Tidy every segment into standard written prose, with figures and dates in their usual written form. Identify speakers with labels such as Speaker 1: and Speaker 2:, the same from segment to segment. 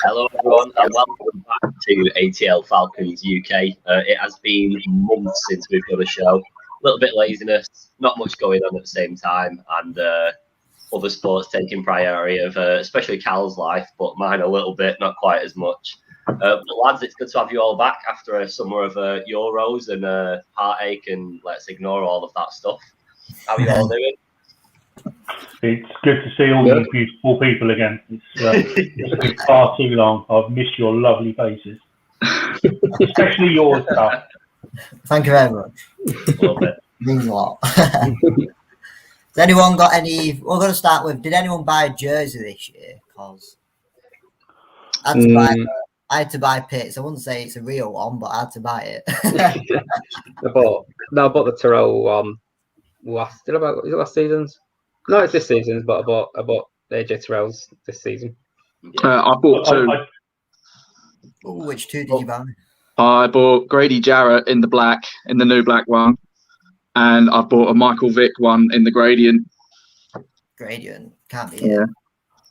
Speaker 1: Hello, everyone, and welcome back to ATL Falcons UK. It has been months since we've done a show. A little bit laziness, not much going on at the same time, and other sports taking priority of especially Cal's life, but mine a little bit, not quite as much. But lads, it's good to have you all back after a summer of Euros and heartache, and let's ignore all of that stuff. How are you all doing?
Speaker 2: It's good to see all you beautiful people again. It's been far too long. I've missed your lovely faces, especially yours, Carl.
Speaker 3: Thank you very much.
Speaker 1: Love it.
Speaker 3: Means a lot. Has anyone got any? We're going to start with. Did anyone buy a jersey this year? Because I had to buy Pitts. I wouldn't say it's a real one, but I had to buy it.
Speaker 4: I bought the Terrell one last season's? No, it's this season's, but I bought AJ Terrell's this season.
Speaker 5: I bought two.
Speaker 3: Which two did you buy?
Speaker 5: I bought Grady Jarrett in the new black one, and I bought a Michael Vick one in the gradient.
Speaker 3: Gradient, can't be.
Speaker 5: Yeah.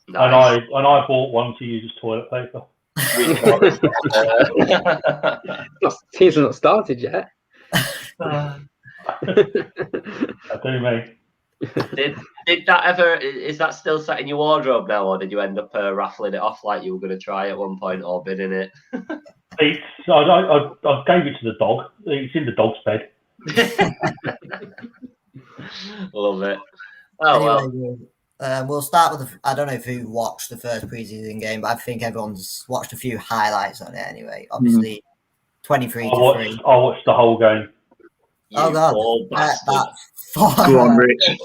Speaker 1: Nice.
Speaker 2: And I bought one to use as toilet paper.
Speaker 4: Season not started yet.
Speaker 2: I do, mate.
Speaker 1: Did that ever? Is that still sat in your wardrobe now, or did you end up raffling it off like you were going to try at one point, or bidding it?
Speaker 2: I gave it to the dog. It's in the dog's bed.
Speaker 1: Love it. Oh
Speaker 3: anyway, well. We'll start with. I don't know if you watched the first preseason game, but I think everyone's watched a few highlights on it anyway. Obviously, 23 to 3.
Speaker 2: I watched the whole game.
Speaker 3: Oh God, that's
Speaker 5: Go on, Rich.
Speaker 2: I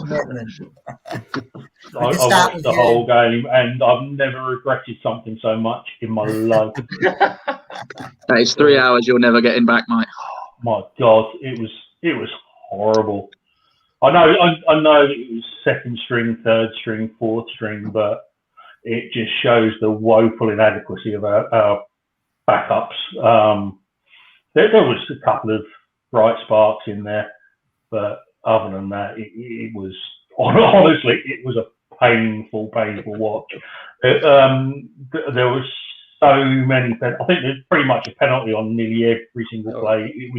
Speaker 2: watched the whole game, and I've never regretted something so much in my life.
Speaker 5: That is 3 hours you're never getting back, mate.
Speaker 2: Oh, my God, it was horrible. I know it was second string, third string, fourth string, but it just shows the woeful inadequacy of our backups. There was a couple of bright sparks in there, but other than that, it was honestly it was a painful watch. There was so many. I think there's pretty much a penalty on nearly every single play. It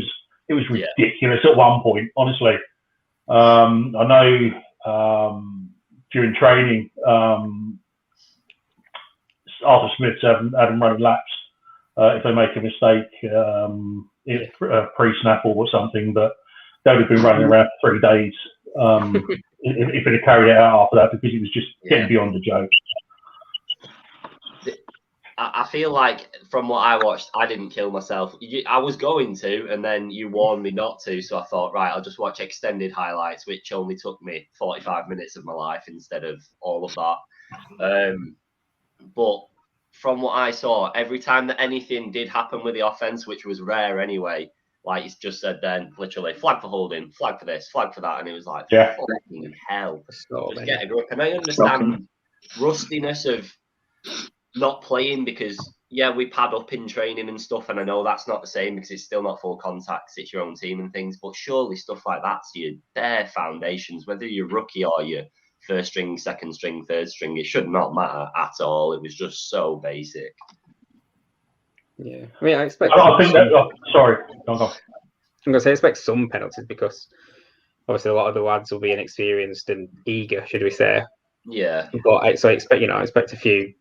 Speaker 2: was ridiculous at one point. Honestly, I know during training, Arthur Smith's had them running laps if they make a mistake pre-snap or something, but they would have been running around for 3 days if it had carried it out after that, because it was just getting beyond the joke.
Speaker 1: I feel like from what I watched, I didn't kill myself. I was going to, and then you warned me not to, so I thought, right, I'll just watch extended highlights, which only took me 45 minutes of my life instead of all of that. But from what I saw, every time that anything did happen with the offense, which was rare anyway, like you just said then, literally, flag for holding, flag for this, flag for that, and it was like, fucking hell. Just get a grip. And I understand rustiness of not playing because, we pad up in training and stuff, and I know that's not the same because it's still not full contact, it's your own team and things, but surely stuff like that's your bare foundations, whether you're rookie or you're first string, second string, third string, it should not matter at all. It was just so basic.
Speaker 4: Yeah, I mean, I expect.
Speaker 2: I think that. Sorry, go.
Speaker 4: I'm going to say I expect some penalties because obviously a lot of the lads will be inexperienced and eager, should we say?
Speaker 1: Yeah.
Speaker 4: But I expect a few,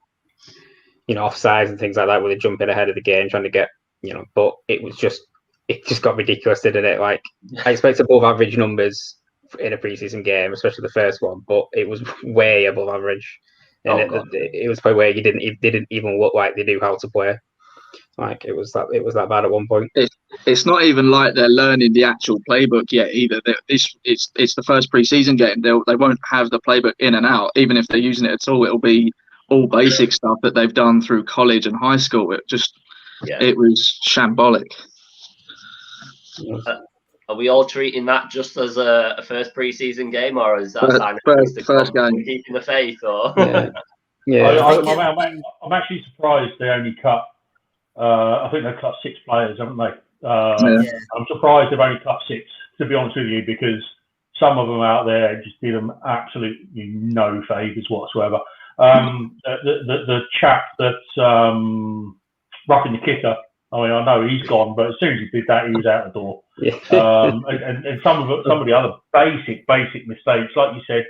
Speaker 4: offsides and things like that where they're jumping ahead of the game trying to get, But it just got ridiculous, didn't it? Like I expect above average numbers in a preseason game, especially the first one, but it was way above average, and it was probably where you didn't even look like they knew how to play. Like it was that bad at one point.
Speaker 5: It's not even like they're learning the actual playbook yet either. It's the first preseason game. They won't have the playbook in and out. Even if they're using it at all, it'll be all basic stuff that they've done through college and high school. It was shambolic.
Speaker 1: Are we all treating that just as a first preseason game, or is that sign
Speaker 5: first game
Speaker 1: keeping the faith? Or
Speaker 2: I'm actually surprised they only cut. I think they cut 6 players, haven't they? I'm surprised they've only cut 6, to be honest with you, because some of them out there just did them absolutely no favours whatsoever. The chap that's roughing the kicker. I mean, I know he's gone, but as soon as he did that, he was out the door.
Speaker 4: Yeah.
Speaker 2: And some of the other basic mistakes, like you said,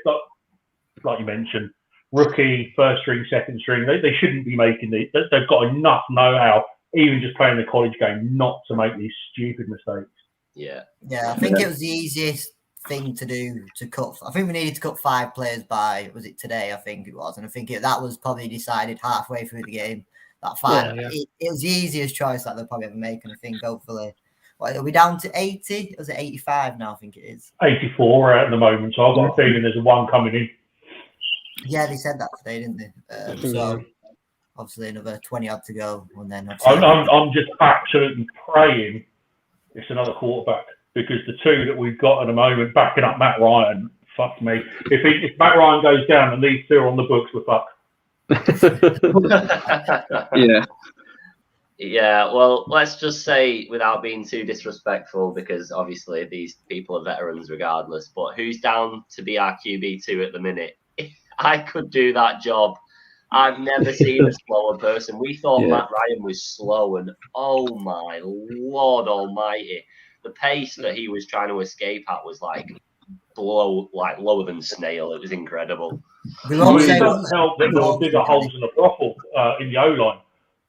Speaker 2: like you mentioned, rookie, first string, second string, they shouldn't be making these. They've got enough know-how, even just playing the college game, not to make these stupid mistakes.
Speaker 1: Yeah.
Speaker 3: Yeah, I think it was the easiest thing to do to cut. I think we needed to cut 5 players by, was it today? I think it was. And I think that was probably decided halfway through the game. That 5, it was the easiest choice that they'll probably ever make. And I think hopefully, are we down to 80? Or is it 85 now? I think it is.
Speaker 2: 84 at the moment. So I've got a feeling there's a 1 coming in.
Speaker 3: Yeah, they said that today, didn't they? So obviously another 20 odd to go. And then
Speaker 2: I'm just absolutely praying it's another quarterback, because the 2 that we've got at the moment backing up Matt Ryan, fuck me. If Matt Ryan goes down and these 2 are on the books, we're fucked.
Speaker 1: Yeah, well, let's just say, without being too disrespectful, because obviously these people are veterans regardless, but who's down to be our QB2 at the minute? I could do that job. I've never seen a slower person. We thought Matt Ryan was slow, and oh my Lord almighty, the pace that he was trying to escape at was like lower than snail. It was incredible.
Speaker 2: It doesn't help that there were bigger holes in the brothel in the O-line.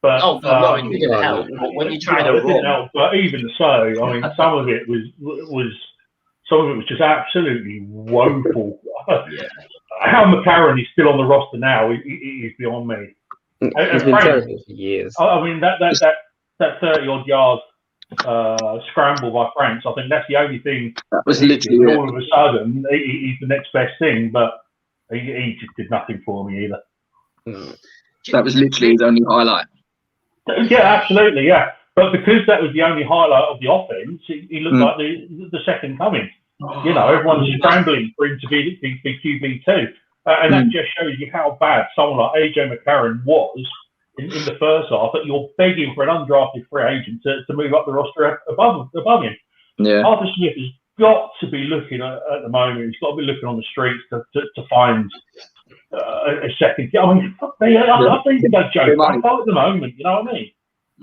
Speaker 2: But,
Speaker 1: no, it didn't help. But when you try to run,
Speaker 2: but even so, I mean, some of it was just absolutely woeful. How McCarron is still on the roster now is beyond me.
Speaker 4: He's been terrible for years.
Speaker 2: I mean, that 30-odd yard scramble by Franks, I think that's the only thing.
Speaker 5: That was literally
Speaker 2: all of a sudden he's the next best thing, but he just did nothing for me either.
Speaker 5: That was literally his only highlight.
Speaker 2: Yeah, absolutely, yeah. But because that was the only highlight of the offense, he looked like the second coming. You know, everyone's scrambling for him to be QB2. And that just shows you how bad someone like AJ McCarron was in the first half, that you're begging for an undrafted free agent to move up the roster above him.
Speaker 5: Yeah.
Speaker 2: Arthur Smith has got to be looking at the moment. He's got to be looking on the streets to find a second. I mean, I think they're joking at the moment. You know what I mean?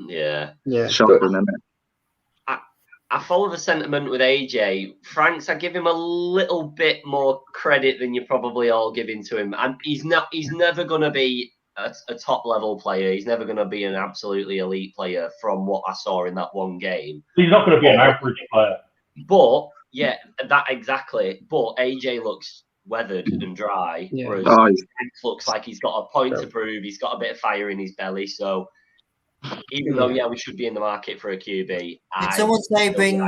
Speaker 1: Yeah.
Speaker 5: Shocking, isn't it?
Speaker 1: I follow the sentiment with AJ. Franks, I give him a little bit more credit than you're probably all giving to him. And he's never going to be a top level player. He's never going to be an absolutely elite player from what I saw in that one game.
Speaker 2: He's not going to be an average player.
Speaker 1: But yeah, that exactly. But AJ looks weathered and dry. Whereas Franks looks like he's got a point to prove. He's got a bit of fire in his belly. So even though, we should be in the market for a QB.
Speaker 3: Did someone say bring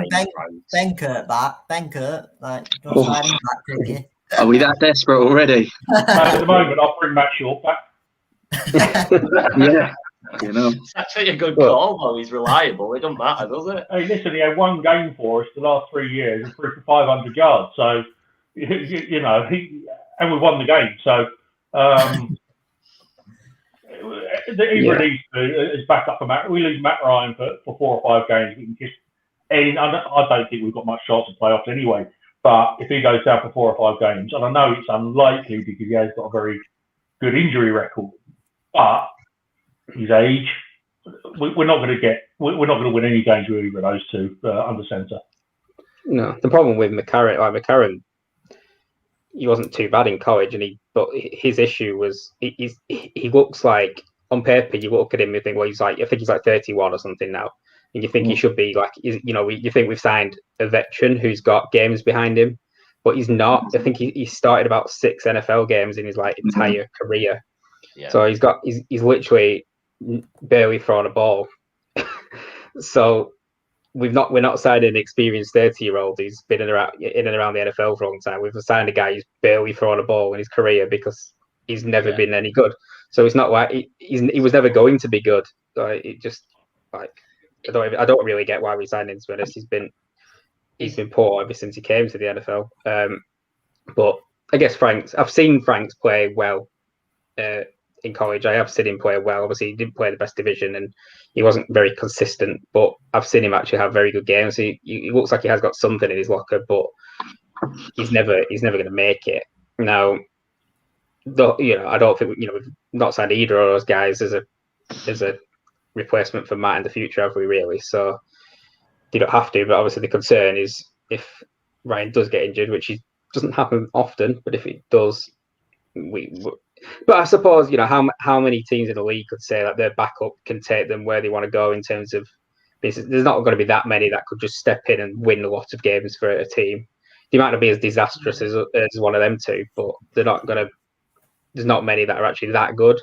Speaker 3: Benkert back? Benkert, don't sign him back, quickly.
Speaker 5: Are we that desperate already?
Speaker 2: At the moment, I'll bring Matt Short back.
Speaker 5: Yeah, you know.
Speaker 1: It's actually a good call, though. He's reliable. It doesn't matter, does it?
Speaker 2: Hey, listen, he had 1 game for us the last 3 years and threw for 500 yards. So, you know, and we won the game. So, he released his backup for Matt. We lose Matt Ryan for 4 or 5 games. We can just, I don't think we've got much chance of playoffs anyway. But if he goes down for 4 or 5 games, and I know it's unlikely because he has got a very good injury record, but his age, we're not going to win any games with either of those 2 under centre.
Speaker 4: No, the problem with McCarron, he wasn't too bad in college, but his issue was he looks like, on paper you look at him and think, well, I think he's like 31 or something now, and you think he should be like, you think we've signed a veteran who's got games behind him, but he's not. I think he started about 6 NFL games in his entire career. Yeah. So he's literally barely thrown a ball. So we're not signing an experienced 30-year-old who's been in and around the NFL for a long time. We've signed a guy who's barely thrown a ball in his career because he's never been any good. So it's not like he was never going to be good. So it just I don't really get why we signed him. To be honest, he's been poor ever since he came to the NFL. But I guess I've seen Franks play well in college. I have seen him play well. Obviously, he didn't play the best division and he wasn't very consistent, but I've seen him actually have very good games. He looks like he has got something in his locker, but he's never going to make it. Now, I don't think we've not signed either of those guys as a replacement for Matt in the future, have we really? So they don't have to. But obviously, the concern is if Ryan does get injured, which doesn't happen often, but if it does, But I suppose how many teams in the league could say that their backup can take them where they want to go in terms of. There's not going to be that many that could just step in and win a lot of games for a team. They might not be as disastrous as one of them two, but they're not going to. There's not many that are actually that good.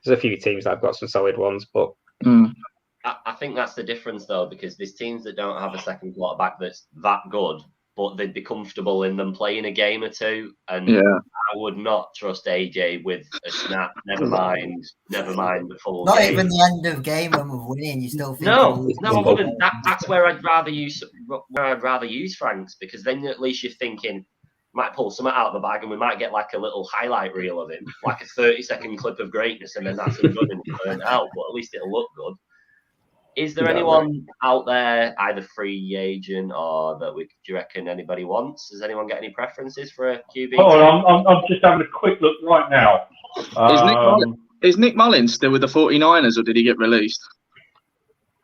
Speaker 4: There's a few teams that have got some solid ones, but
Speaker 1: I think that's the difference though, because there's teams that don't have a second quarterback that's that good, but they'd be comfortable in them playing a game or two. And I would not trust AJ with a snap. Never mind the full.
Speaker 3: Not
Speaker 1: game.
Speaker 3: even the end of game when we're winning. You still think?
Speaker 1: No, I wouldn't. That's where I'd rather use Franks, because then at least you're thinking might pull something out of the bag and we might get like a little highlight reel of him, like a 30-second clip of greatness, and then that's him good and burnt out. But at least it'll look good. Is there anyone out there, either free agent or that do you reckon anybody wants? Does anyone get any preferences for a QB?
Speaker 2: Oh, I'm just having a quick look right now.
Speaker 5: Is Nick Mullins still with the 49ers, or did he get released?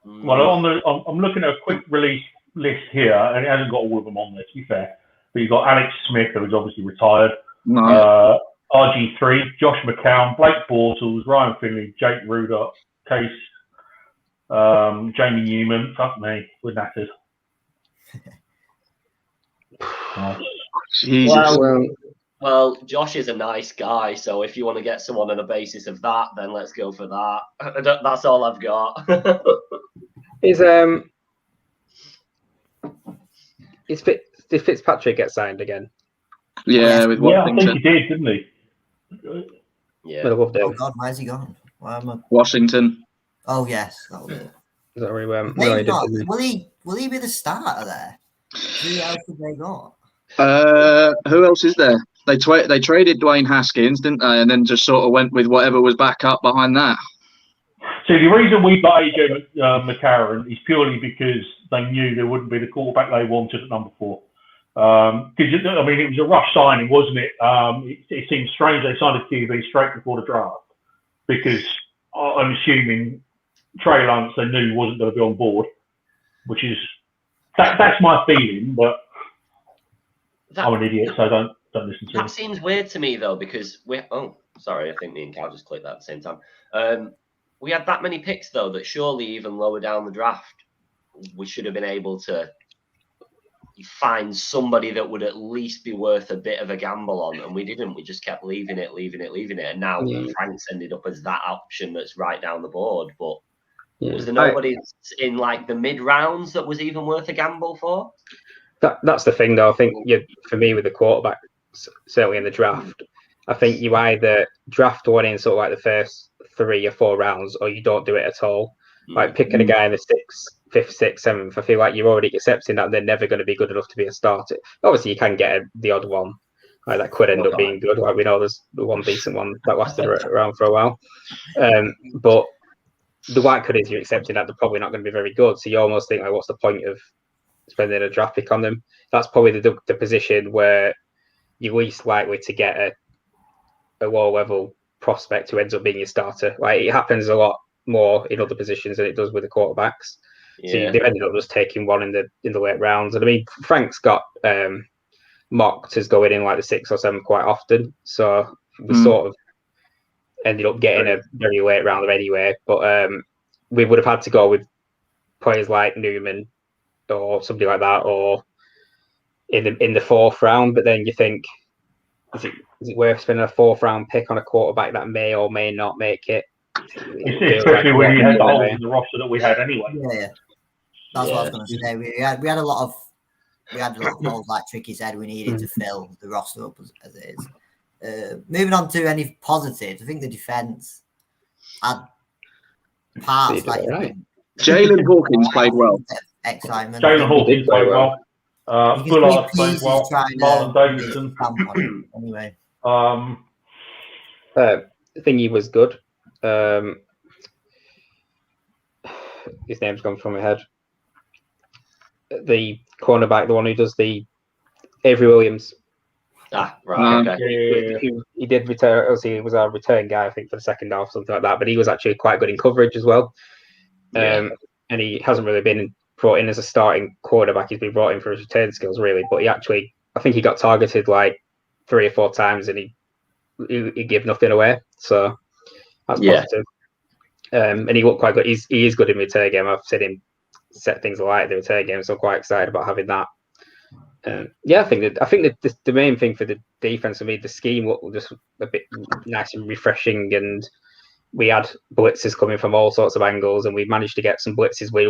Speaker 2: Well, I'm looking at a quick release list here, and it hasn't got all of them on there, to be fair. But you've got Alex Smith, who's obviously retired.
Speaker 5: No.
Speaker 2: RG3, Josh McCown, Blake Bortles, Ryan Finley, Jake Rudolph, Case. Jamie Newman, fuck me, we're knackered.
Speaker 5: Jesus.
Speaker 1: Well, Josh is a nice guy, so if you want to get someone on the basis of that, then let's go for that. That's all I've got.
Speaker 4: Did Fitzpatrick get signed again?
Speaker 5: Yeah, with Washington.
Speaker 2: I think he did, didn't he?
Speaker 1: Yeah.
Speaker 3: Oh God, where's he gone?
Speaker 5: Washington.
Speaker 3: Oh yes, that was it.
Speaker 4: Is that where he went?
Speaker 3: Will he be the starter there? Who else have they got?
Speaker 5: Who else is there? They traded Dwayne Haskins, didn't they? And then just sort of went with whatever was back up behind that.
Speaker 2: So the reason we got AJ McCarron is purely because they knew there wouldn't be the quarterback they wanted at number 4. Because it was a rush signing, wasn't it? It seemed strange they signed a QB straight before the draft, because I'm assuming Trey Lance they knew wasn't going to be on board, which is that's my feeling, but I'm an idiot, so don't listen to him.
Speaker 1: That seems weird to me though, because sorry, I think me and Cal just clicked that at the same time. We had that many picks though that surely even lower down the draft we should have been able to find somebody that would at least be worth a bit of a gamble on, and we didn't. We just kept leaving it, and now Frank's ended up as that option that's right down the board. But was there nobody in like the mid rounds that was even worth a gamble for?
Speaker 4: That's the thing, though. I think for me with the quarterback, certainly in the draft, I think you either draft one in sort of like the first 3 or 4 rounds, or you don't do it at all. Like picking a guy in the 5th, 6th, 7th, I feel like you're already accepting that they're never going to be good enough to be a starter. Obviously, you can get the odd one like that could end up being good. Like we know there's the one decent one that lasted around for a while. But the likelihood is you're accepting that they're probably not going to be very good. So you almost think, like, what's the point of spending a draft pick on them? That's probably the position where you're least likely to get a low-level prospect who ends up being your starter. Like it happens a lot more in other positions than it does with the quarterbacks. So they've ended up just taking one in the late rounds. And I mean, Frank's got mocked as going in like the 6th or 7th quite often. So we sort of ended up getting a very late rounder anyway. But we would have had to go with players like Newman or somebody like that, or in the 4th round. But then you think, is it worth spending a 4th round pick on a quarterback that may or may not make it?
Speaker 2: Especially when you had the holes in the roster that we had anyway.
Speaker 3: Yeah. That's what I was going to say. We had a lot of holes, like Tricky said, we needed to fill the roster up as it is. Moving on to any positives, I think the defense had parts like
Speaker 5: Jalen Hawkins played well.
Speaker 3: Excitement.
Speaker 2: Jalen Hawkins played well. Bullard played well. Marlon Davidson.
Speaker 3: Anyway.
Speaker 4: Thingy was good. His name's gone from my head. The cornerback, the one who does the Avery Williams.
Speaker 1: Right. Okay.
Speaker 4: He did return. Obviously, he was our return guy, I think, for the second half, something like that. But he was actually quite good in coverage as well. And he hasn't really been brought in as a starting quarterback. He's been brought in for his return skills, really. But I think he got targeted like 3 or 4 times, and he gave nothing away. So that's positive. And he looked quite good. He is good in return game. I've seen him set things alight in the return game, so I'm quite excited about having that. I think that the main thing for the defense for me, the scheme looked just a bit nice and refreshing, and we had blitzes coming from all sorts of angles, and we managed to get some blitzes where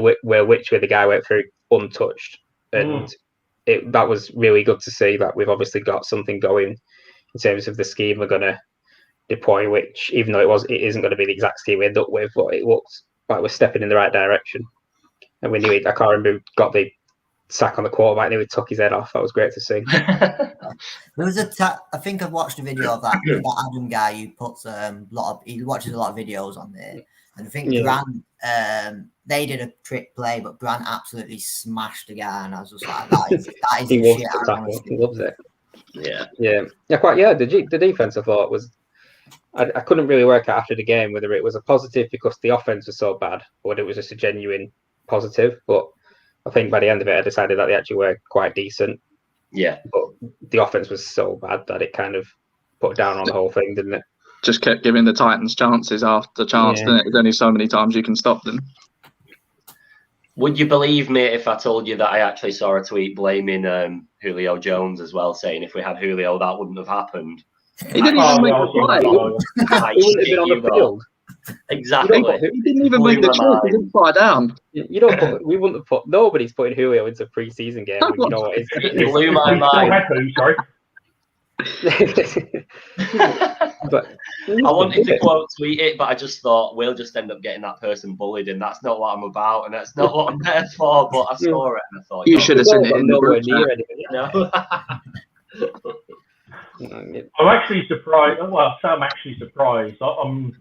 Speaker 4: the guy went through untouched, and that was really good to see that we've obviously got something going in terms of the scheme we're going to deploy, which even though it isn't going to be the exact scheme we end up with, but it looks like we're stepping in the right direction. And we knew I can't remember who got the sack on the quarterback, and he took his head off. That was great to see.
Speaker 3: There was I think I've watched a video of that Adam guy who puts he watches a lot of videos on there, and I think Grant they did a trick play, but Grant absolutely smashed the guy, and I was just like, that is
Speaker 4: he
Speaker 3: shit.
Speaker 4: He loves it.
Speaker 1: Yeah.
Speaker 4: The defense I thought was. I couldn't really work out after the game whether it was a positive because the offense was so bad, or whether it was just a genuine positive. But I think by the end of it, I decided that they actually were quite decent.
Speaker 1: Yeah.
Speaker 4: But the offense was so bad that it kind of put down on the whole thing, didn't it?
Speaker 5: Just kept giving the Titans chances after chance, didn't it? There's only so many times you can stop them.
Speaker 1: Would you believe me if I told you that I actually saw a tweet blaming Julio Jones as well, saying if we had Julio, that wouldn't have happened?
Speaker 5: He didn't even make the play.
Speaker 4: He wouldn't have been on the field.
Speaker 1: Exactly.
Speaker 5: He didn't even make the choice. He didn't fly down.
Speaker 4: You don't. We wouldn't have put. Nobody's putting Julio into a preseason game. You know what?
Speaker 1: It blew my mind.
Speaker 2: Sorry.
Speaker 1: But I wanted to quote tweet it, but I just thought we'll just end up getting that person bullied, and that's not what I'm about, and that's not what I'm there for. But I saw it, and I thought
Speaker 5: you should have seen it in the group chat.
Speaker 2: I'm actually surprised. Well, I'm actually surprised. I'm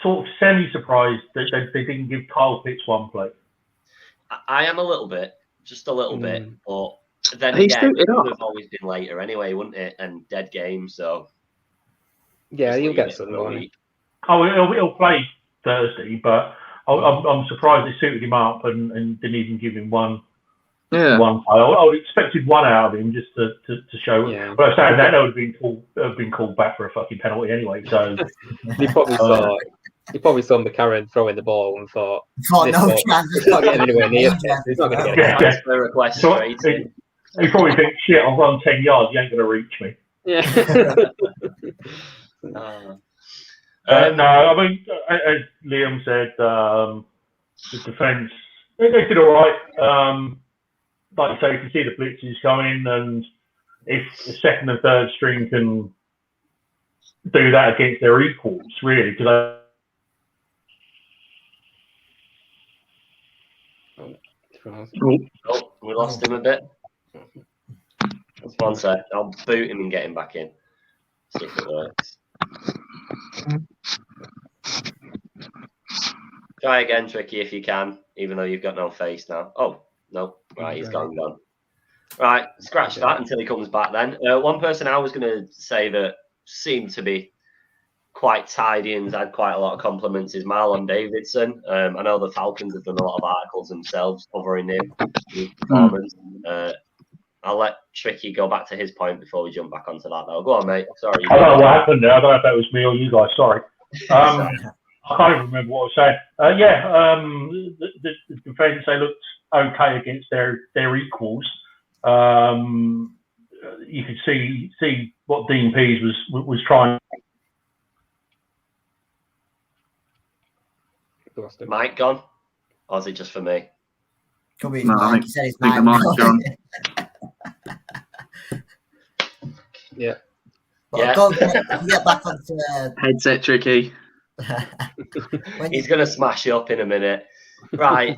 Speaker 2: sort of semi-surprised that they didn't give Kyle Pitts one play.
Speaker 1: I am a little bit, just a little bit, but then again, it would have always been later anyway, wouldn't it? And dead game, so
Speaker 4: yeah, you'll get some money.
Speaker 2: Oh, he'll play Thursday, but I'm surprised they suited him up and didn't even give him one.
Speaker 5: Yeah.
Speaker 2: One play. I would expected one out of him just to show. Yeah. But I was saying that would have been called back for a fucking penalty anyway. So
Speaker 4: he probably saw McCarron throwing the ball and thought,
Speaker 3: no chance.
Speaker 4: It's not getting anywhere near. He's not going to get
Speaker 1: a request.
Speaker 2: He probably thinks, shit, I'll run 10 yards. You ain't going to reach me.
Speaker 4: Yeah.
Speaker 2: No, I mean, as Liam said, the defence, they did all right. Like you say, you can see the blitzes coming, and if the second and third string can do that against their equals, really, because
Speaker 1: we lost him a bit. Just one sec. I'll boot him and get him back in. See if it works. Try again, Tricky, if you can, even though you've got no face now. Oh, no. Right, he's gone. Right, scratch that until he comes back then. One person I was going to say that seemed to be quite tidy and had quite a lot of compliments is Marlon Davidson. I know the Falcons have done a lot of articles themselves covering him, his performance. I'll let Tricky go back to his point before we jump back onto that, though. Go on, mate. Sorry.
Speaker 2: I don't know what happened there. I don't know if that was me or you guys. Sorry. I can't even remember what I was saying. The defence, they looked okay against their equals. You could see what Dean Pease was trying.
Speaker 1: Mike gone? Or is it just for me?
Speaker 3: Could be
Speaker 5: no,
Speaker 3: Mike. He said his mic
Speaker 5: gone.
Speaker 4: Yeah.
Speaker 1: Yeah.
Speaker 3: Get back onto
Speaker 5: headset, Tricky.
Speaker 1: He's going to smash you up in a minute. Right.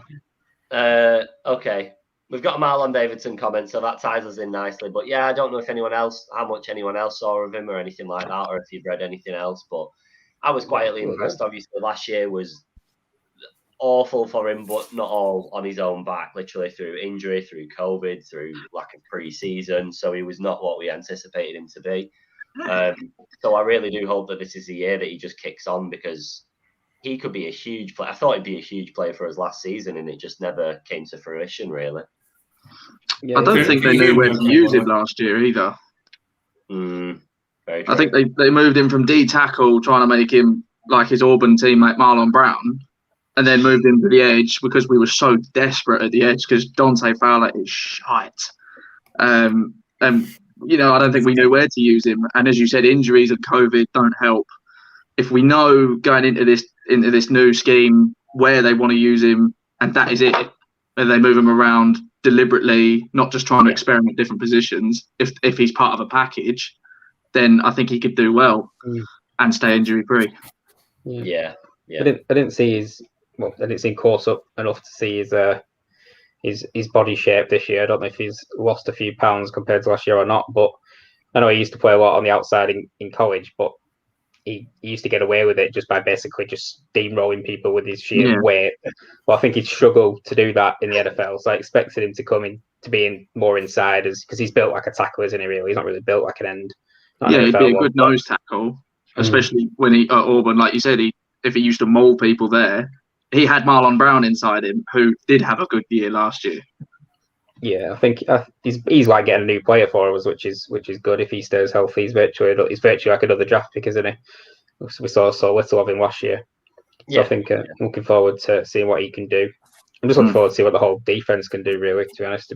Speaker 1: Okay. We've got a Marlon Davidson comment, so that ties us in nicely. But yeah, I don't know how much anyone else saw of him or anything like that, or if you've read anything else. But I was quietly impressed. Obviously, last year was awful for him, but not all on his own back, literally through injury, through COVID, through lack of pre-season. So he was not what we anticipated him to be. So I really do hope that this is the year that he just kicks on, because he could be a huge player. I thought he'd be a huge player for us last season, and it just never came to fruition, really.
Speaker 4: Yeah,
Speaker 5: I don't think they knew where to use him last year either.
Speaker 1: Very true.
Speaker 5: I think they moved him from D tackle, trying to make him like his Auburn teammate Marlon Brown, and then moved him to the edge because we were so desperate at the edge because Dante Fowler is shite. And you know, I don't think we knew where to use him. And as you said, injuries and COVID don't help. If we know going into this new scheme where they want to use him, and that is it, and they move him around deliberately, not just trying to experiment different positions. If he's part of a package, then I think he could do well and stay injury free.
Speaker 1: Yeah.
Speaker 4: I didn't see him course up enough to see his body shape this year. I don't know if he's lost a few pounds compared to last year or not, but I know he used to play a lot on the outside in college, but he used to get away with it just by basically just steamrolling people with his sheer weight. Well, I think he'd struggle to do that in the NFL, so I expected him to come in to being more inside, because he's built like a tackle, isn't he? Really, he's not really built like an end.
Speaker 5: He'd be a good nose tackle, especially when he at Auburn, like you said, if he used to maul people there. He had Marlon Brown inside him, who did have a good year last year.
Speaker 4: Yeah, I think he's like getting a new player for us, which is good if he stays healthy. He's virtually like another draft pick, isn't he? We saw so little of him last year. So I think looking forward to seeing what he can do. I'm just looking forward to see what the whole defense can do, really, to be honest,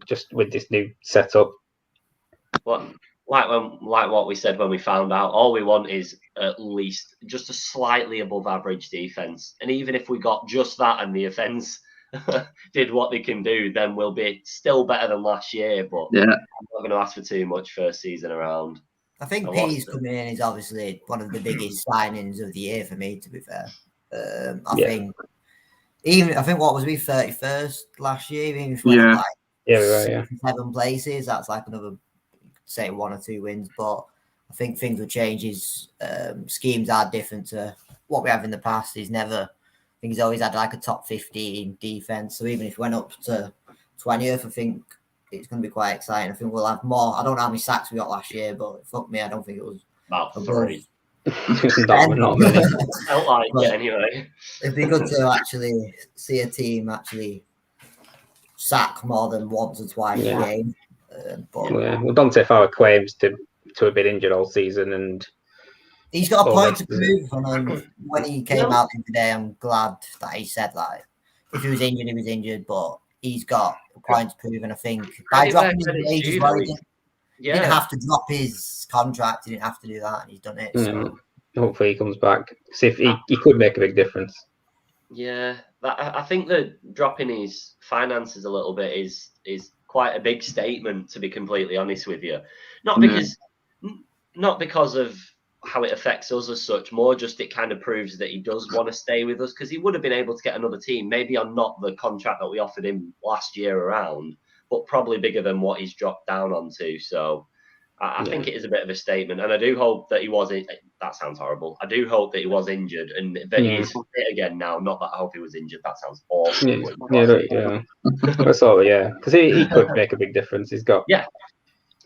Speaker 4: just with this new setup.
Speaker 1: Well, like what we said when we found out, all we want is at least just a slightly above average defense. And even if we got just that and the offense did what they can do, then we'll be still better than last year. But I'm not going to ask for too much first season around.
Speaker 3: I think P's coming in is obviously one of the biggest signings of the year for me, to be fair. I think what was we 31st last year? Even if we went up
Speaker 4: we were,
Speaker 3: 7 places, that's like another, say, 1 or 2 wins. But I think things will change. His schemes are different to what we have in the past. I think he's always had like a top 15 defense. So even if we went up to 20th, I think it's going to be quite exciting. I think we'll have more. I don't know how many sacks we got last year, but fuck me, I don't think it was
Speaker 1: about 3.
Speaker 4: Not many.
Speaker 1: Felt like it anyway.
Speaker 3: It'd be good to actually see a team actually sack more than once or twice a game.
Speaker 4: Well, Dante Fowler claims to have been injured all season, and
Speaker 3: he's got a point to prove. And when he came out today, I'm glad that he said like, if he was injured, he was injured, but he's got a point to prove. And I think by dropping his wage as well, he didn't have to drop his contract. He didn't have to do that, and he's done it. So
Speaker 4: hopefully he comes back. See if he could make a big difference.
Speaker 1: Yeah, I think that dropping his finances a little bit is quite a big statement, to be completely honest with you. Not because of how it affects us as such, more just it kind of proves that he does want to stay with us, because he would have been able to get another team, maybe on not the contract that we offered him last year around, but probably bigger than what he's dropped down onto. So I think it is a bit of a statement, and I do hope that he wasn't. That sounds horrible. I do hope that he was injured and that he is fit again now. Not that I hope he was injured. That sounds awful.
Speaker 4: Because he could make a big difference. He's got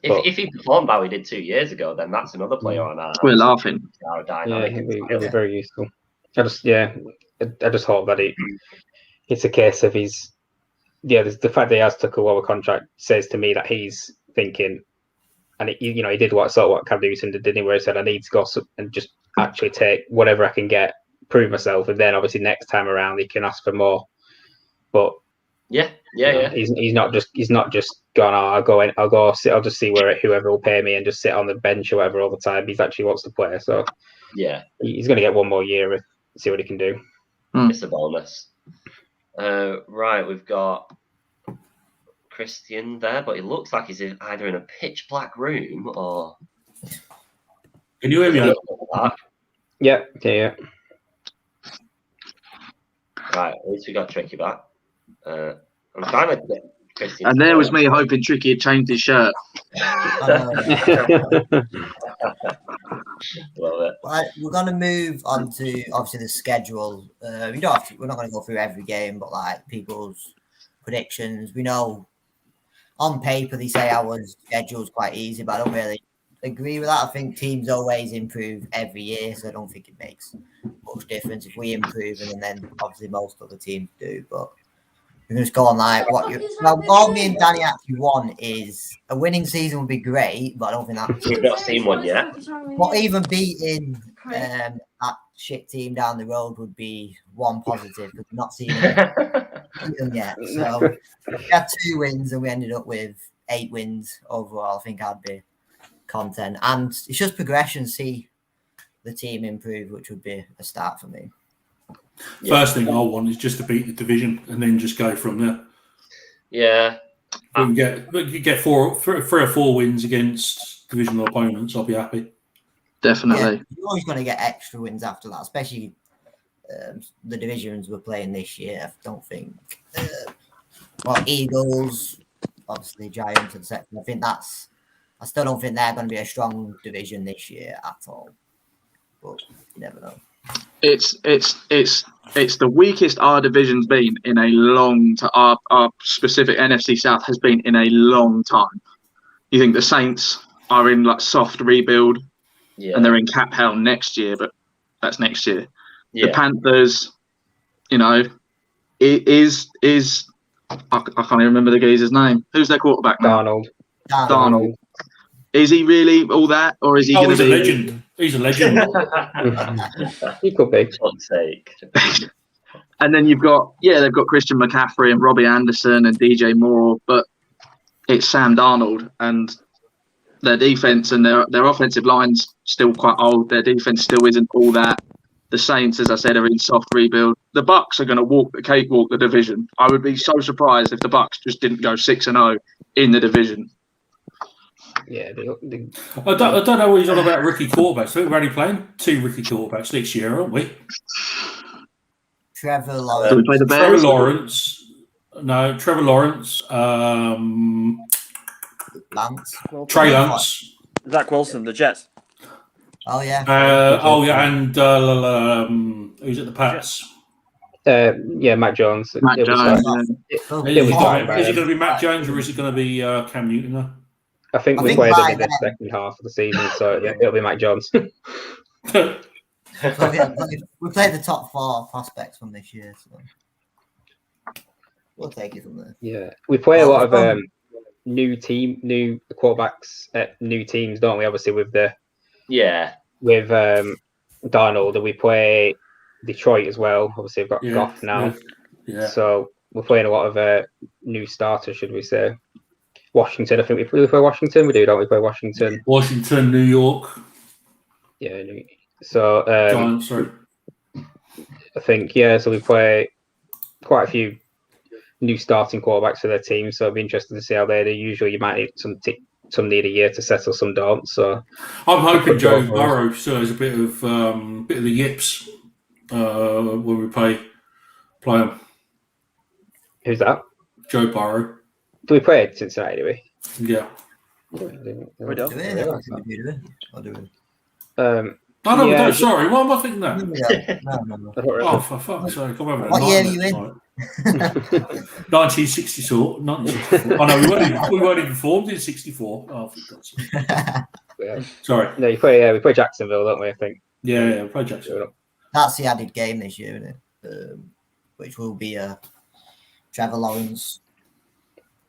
Speaker 1: If he performed how he did 2 years ago, then that's another player on our.
Speaker 5: We're laughing.
Speaker 1: Our dynamic.
Speaker 4: He'll be very useful. I just hope that it's a case of the fact that he has took a lower contract says to me that he's thinking. And he did what Cam Newton did, didn't he? Where he said, "I need to go and just actually take whatever I can get, prove myself, and then obviously next time around he can ask for more." But he's not just gone. I'll just see whoever will pay me and just sit on the bench or whatever all the time. He actually wants to play, so he's going to get 1 more year and see what he can do.
Speaker 1: It's a bonus. Right, we've got Christian there, but it looks like he's either in a pitch black room or.
Speaker 6: Can you hear me?
Speaker 4: Yeah.
Speaker 1: Right, at least we got Tricky back. I'm trying
Speaker 5: And there was me hoping Tricky had changed his shirt.
Speaker 1: Love it.
Speaker 3: Right, we're going to move on to obviously the schedule. We're not going to go through every game, but like people's predictions. We know on paper they say our schedule's quite easy, but I don't really agree with that. I think teams always improve every year, so I don't think it makes much difference if we improve, and then obviously most other teams do. But we're going to go on like all me and Danny actually want is a winning season would be great, but I don't think that's.
Speaker 1: We've not seen one yet.
Speaker 3: What even beating that shit team down the road would be one positive because we've not seen them yet. So we had 2 wins and we ended up with 8 wins overall. I think I'd be content, and it's just progression. See the team improve, which would be a start for me.
Speaker 6: First thing I want is just to beat the division and then just go from there.
Speaker 1: Yeah.
Speaker 6: You get 3 or 4 wins against divisional opponents, I'll be happy.
Speaker 5: Definitely.
Speaker 3: Yeah, you're always going to get extra wins after that, especially the divisions we're playing this year. I don't think. Eagles, obviously Giants, etc. I still don't think they're going to be a strong division this year at all. But you never know.
Speaker 5: It's the weakest our division's been in a long time. Our specific NFC South has been in a long time. You think the Saints are in like soft rebuild, and they're in cap hell next year, but that's next year. Yeah. The Panthers, it is I can't even remember the geezer's name. Who's their quarterback now? Darnold. Is he really all that, or is he going to be
Speaker 6: a legend? He's a legend.
Speaker 4: He could be.
Speaker 1: For God's sake.
Speaker 5: And then they've got Christian McCaffrey and Robbie Anderson and DJ Moore, but it's Sam Darnold, and their defense and their offensive line's still quite old. Their defense still isn't all that. The Saints, as I said, are in soft rebuild. The Bucs are going to walk the cakewalk the division. I would be so surprised if the Bucs just didn't go 6-0 in the division.
Speaker 4: Yeah,
Speaker 6: I don't know what he's on about rookie quarterbacks. I think we're only playing 2 rookie quarterbacks next year, aren't we?
Speaker 3: Trevor Lawrence.
Speaker 5: Do we play the Bears?
Speaker 6: Trevor Lawrence.
Speaker 3: Lance.
Speaker 6: Trey Lance.
Speaker 7: Zach Wilson, the Jets.
Speaker 3: Oh yeah.
Speaker 6: And who's at the Pats?
Speaker 4: Mac Jones.
Speaker 5: Mac Jones.
Speaker 6: Is it going to be Mac Jones or is it going to be Cam Newton? Though?
Speaker 4: I think we played him in the second half of the season, so yeah, it'll be Mac Jones.
Speaker 3: We played the top 4 prospects from this year, so we'll take it from there.
Speaker 4: Yeah, we play a lot of new quarterbacks at new teams, don't we? Obviously with Darnold, and we play Detroit as well. Obviously, we've got Goff now, so we're playing a lot of new starters, should we say? Washington, I think we play Washington. We do, don't we? Play Washington.
Speaker 6: Washington, New York.
Speaker 4: Yeah. So
Speaker 6: Giants, sorry.
Speaker 4: I think so we play quite a few new starting quarterbacks for their team. So it'll be interesting to see how they do. Usually, you might need some need a year to settle, some don't. So
Speaker 6: I'm hoping Joe Burrow shows a bit of the yips when we play him.
Speaker 4: Who's that?
Speaker 6: Joe Burrow.
Speaker 4: Do we play at Cincinnati, do we?
Speaker 6: Yeah.
Speaker 7: We don't.
Speaker 6: Sorry, what am I thinking that?
Speaker 3: No.
Speaker 6: Oh, for fuck's sake.
Speaker 3: What year are you in?
Speaker 6: 1964. Oh, no, we weren't even formed in 64. Oh, for God's sake. Sorry.
Speaker 4: No, we play Jacksonville, don't we, I think?
Speaker 6: Yeah, we play Jacksonville.
Speaker 3: That's the added game this year, isn't it? Which will be a Trevor Lawrence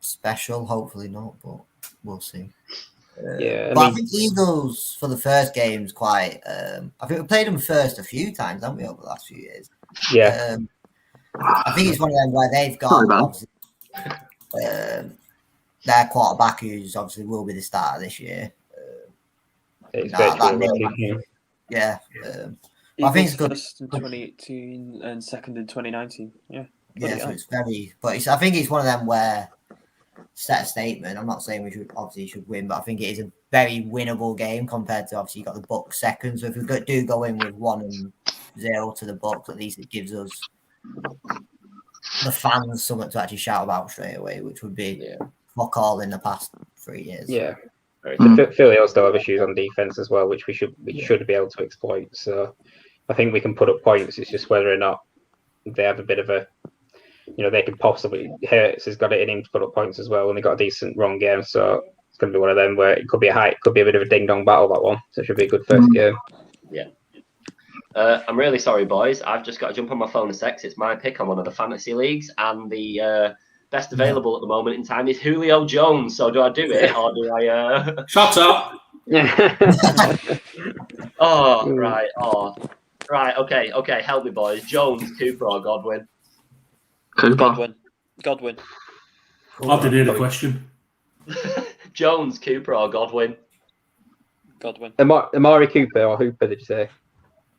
Speaker 3: special, hopefully not, but we'll see. I think Eagles for the first game is quite. I think we played them first a few times, haven't we, over the last few years?
Speaker 4: Yeah.
Speaker 3: I think it's one of them where they've got their quarterback, who's obviously will be the starter this year. I think it's good.
Speaker 7: First in 2018 and second in 2019. Yeah.
Speaker 3: Yeah, so it's very. But I think it's one of them where. Set a statement. I'm not saying we should win, but I think it is a very winnable game compared to obviously you got the Bucs second. So if we do go in with 1-0 to the Bucs, at least it gives us the fans something to actually shout about straight away, which would be fuck all in the past 3 years.
Speaker 4: Yeah. Philly also have issues on defense as well, which we should be able to exploit. So I think we can put up points. It's just whether or not they have a bit of a, they could possibly. Hurts has got it in him to put up points as well, and they got a decent run game. So it's going to be one of them where it could be a bit of a ding dong battle, that one. So it should be a good first game.
Speaker 1: Yeah. I'm really sorry, boys. I've just got to jump on my phone a sec. It's my pick on one of the fantasy leagues, and the best available at the moment in time is Julio Jones. So do I do it or do I?
Speaker 6: Shut up.
Speaker 1: Right. Okay. Help me, boys. Jones, Cooper, or Godwin?
Speaker 5: Cooper.
Speaker 7: Godwin.
Speaker 6: I didn't hear the question.
Speaker 1: Jones, Cooper, or Godwin?
Speaker 7: Godwin.
Speaker 4: Amari Cooper or Hooper? Did you say?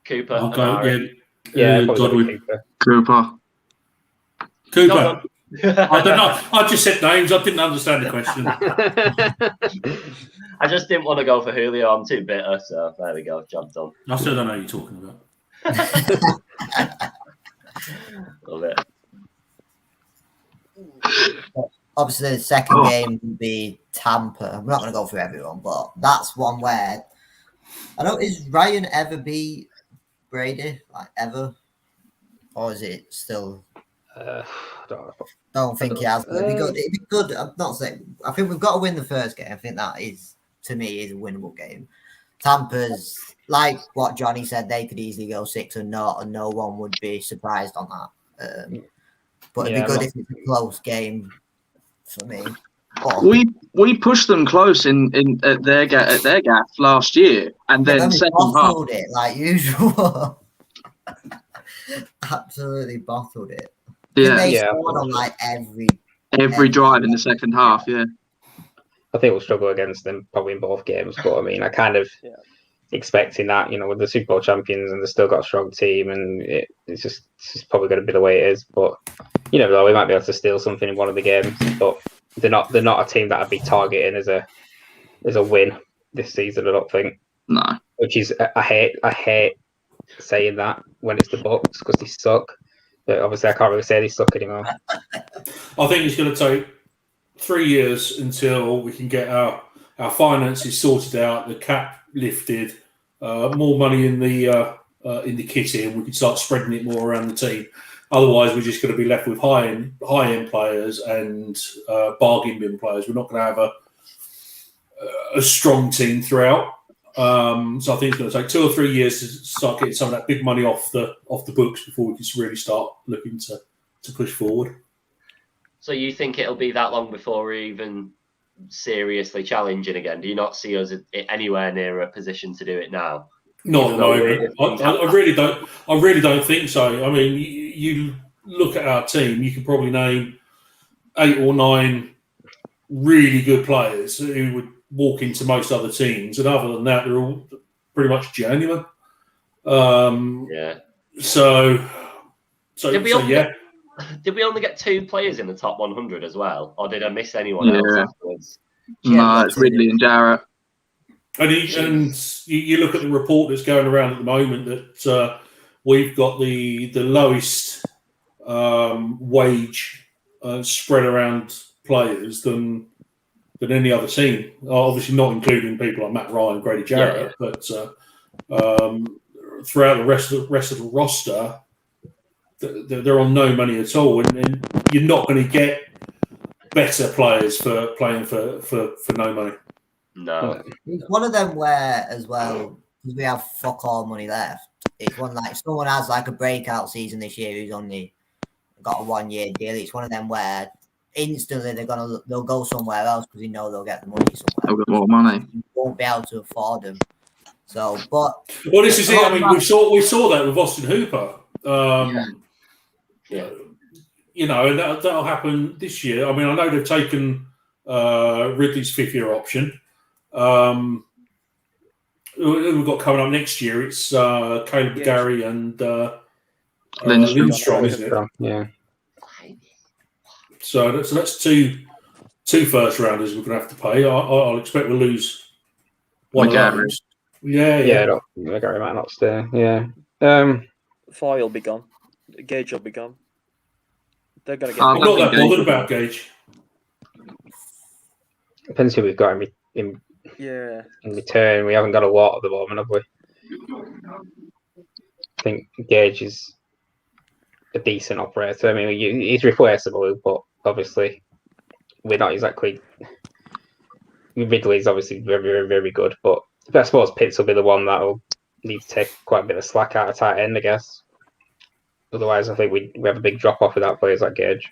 Speaker 1: Cooper.
Speaker 6: I'll go.
Speaker 4: Godwin.
Speaker 6: Cooper.
Speaker 1: Godwin.
Speaker 6: I don't know. I just said names. I didn't understand the question.
Speaker 1: I just didn't want to go for Julio. I'm too bitter. So there we go. Job done.
Speaker 6: I still don't know what you're talking about.
Speaker 1: Love it.
Speaker 3: Obviously, the second game would be Tampa. I'm not going to go through everyone, but that's one where I don't. Is Ryan ever beat Brady, like ever, or is it still? Don't think he has. It'd be good. It'd be good. I'm not saying. I think we've got to win the first game. I think that is, to me, is a winnable game. Tampa's like what Johnny said. They could easily go 6-0, and no one would be surprised on that. But it'd be good if it's a close game for me.
Speaker 5: We pushed them close at their gaff last year, and then second half
Speaker 3: it like usual. Absolutely bottled it. They scored on like every
Speaker 5: drive in the second half. Yeah,
Speaker 4: I think we'll struggle against them probably in both games. But I mean, I kind of expecting that, with the Super Bowl champions, and they've still got a strong team, and it's just probably going to be the way it is. But you never know, we might be able to steal something in one of the games. But they're not a team that I'd be targeting as a win this season. I don't think.
Speaker 5: No.
Speaker 4: Which is I hate saying that when it's the Bucs because they suck. But obviously, I can't really say they suck anymore.
Speaker 6: I think it's going to take 3 years until we can get our finances sorted out, the cap lifted, more money in the kitty, and we can start spreading it more around the team. Otherwise, we're just going to be left with high end players and bargain bin players. We're not going to have a strong team throughout. So I think it's going to take 2 or 3 years to start getting some of that big money off the books before we can really start looking to push forward.
Speaker 1: So you think it'll be that long before we're even seriously challenging again? Do you not see us anywhere near a position to do it now?
Speaker 6: Not at the moment. I really don't. I really don't think so. I mean, you look at our team. You can probably name 8 or 9 really good players who would walk into most other teams, and other than that, they're all pretty much journeyman. So yeah.
Speaker 1: Did we only get 2 players in the top 100 as well, or did I miss anyone else afterwards?
Speaker 5: No, it's Ridley and Jarrett.
Speaker 6: And you look at the report that's going around at the moment that we've got the lowest wage spread around players than any other team. Obviously, not including people like Matt Ryan, Grady Jarrett, but throughout the rest of the roster, they're on no money at all, and you're not going to get better players for playing for no money.
Speaker 1: No,
Speaker 3: it's one of them where, as well, because we have fuck all money left. It's one like someone has like a breakout season this year who's only got a 1-year deal. It's one of them where instantly they'll go somewhere else because they'll get the money somewhere.
Speaker 5: They'll get more money.
Speaker 3: You won't be able to afford them. So, but
Speaker 6: this is it. I mean, we saw that with Austin Hooper. And that'll happen this year. I mean, I know they've taken Ridley's 5th-year option. We've got coming up next year. It's Caleb Gary and Lindstrom, isn't it?
Speaker 4: Yeah.
Speaker 6: So that's two first rounders we're going to have to pay. I'll expect we'll lose one of those. Yeah.
Speaker 4: Gary might not stay. Yeah.
Speaker 7: Foy will be gone. Gage will be gone. They're going to get.
Speaker 5: I'm
Speaker 6: I'm not that
Speaker 5: Gage.
Speaker 6: bothered about Gage.
Speaker 4: Depends who we've got in return. We haven't got a lot at the moment, have we? I think Gage is a decent operator. I mean, he's replaceable, but obviously we're not exactly. Ridley's obviously very, very, very good, but I suppose Pitts will be the one that'll need to take quite a bit of slack out of tight end, I guess. Otherwise, I think we have a big drop off without players like Gage.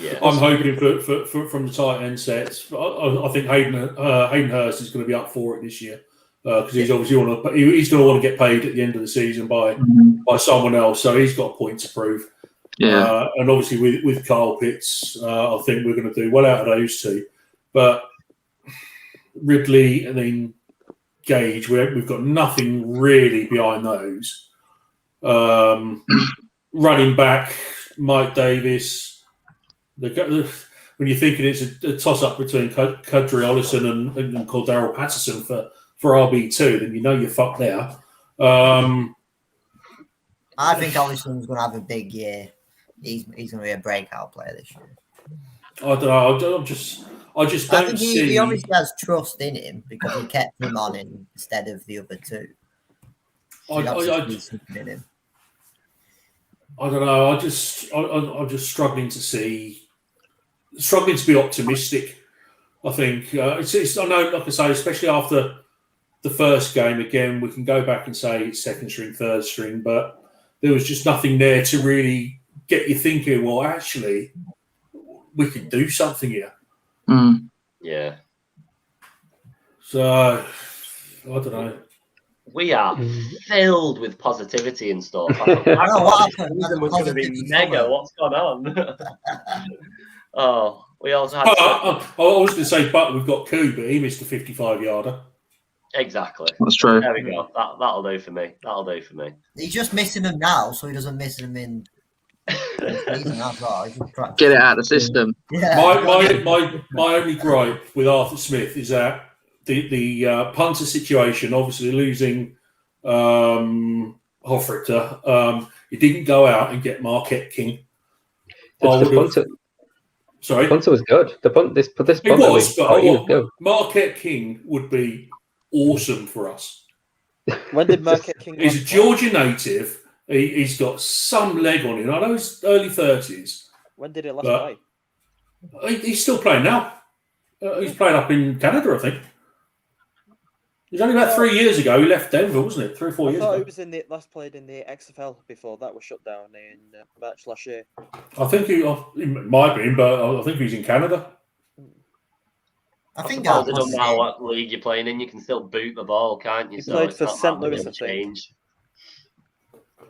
Speaker 1: Yeah,
Speaker 6: I'm hoping for from the tight end sets. I think Hayden Hurst is going to be up for it this year because he's obviously he's going to want to get paid at the end of the season by someone else, so he's got a point to prove.
Speaker 5: Yeah.
Speaker 6: And obviously with Carl Pitts, I think we're going to do well out of those two. But Ridley and then Gage, we've got nothing really behind those. Running back, Mike Davis. When you're thinking it's a toss-up between Kadri Ollison and Cordero Patterson for RB2, then you know you're fucked there.
Speaker 3: I think Ollison's going to have a big year. He's going to be a breakout player this year.
Speaker 6: I don't know. I just don't
Speaker 3: think
Speaker 6: see.
Speaker 3: He obviously has trust in him because he kept him on instead of the other two. So
Speaker 6: I don't know. I'm just struggling to be optimistic. I think it's. I know, like I say, especially after the first game. Again, we can go back and say it's second string, third string, but there was just nothing there to really get you thinking. Well, actually, we could do something here.
Speaker 5: Mm.
Speaker 1: Yeah.
Speaker 6: So I don't know.
Speaker 1: We are filled with positivity and stuff. I
Speaker 3: don't know what happened.
Speaker 1: was going to be mega. What's going on? Oh, we also had.
Speaker 6: I was going to say, but we've got Koo, but he missed a 55-yarder.
Speaker 1: Exactly.
Speaker 5: That's true.
Speaker 1: There we go. That'll do for me. That'll do for me.
Speaker 3: He's just missing them now, so he doesn't miss them in. That's all.
Speaker 5: Get it out of the system.
Speaker 3: Yeah.
Speaker 6: My only gripe with Arthur Smith is that the punter situation, obviously losing Hofrichter, he didn't go out and get Marquette King. Sorry,
Speaker 4: punter was good. This punter was good.
Speaker 6: Marquette King would be awesome for us.
Speaker 7: When did Marquette King?
Speaker 6: He's a Georgia native. He's got some leg on him. I know he's early 30s.
Speaker 7: When did he last play?
Speaker 6: He's still playing now. He's playing up in Canada, I think. It was only about 3 years ago. He left Denver, wasn't it? 3 or 4 years ago.
Speaker 7: He was last played in the XFL before that was shut down in March last year.
Speaker 6: I think he might have been, but I think he's in Canada.
Speaker 3: I think
Speaker 1: I don't know what league you're playing in. You can still boot the ball, can't you?
Speaker 7: He played for St. Louis, I think.
Speaker 1: Change.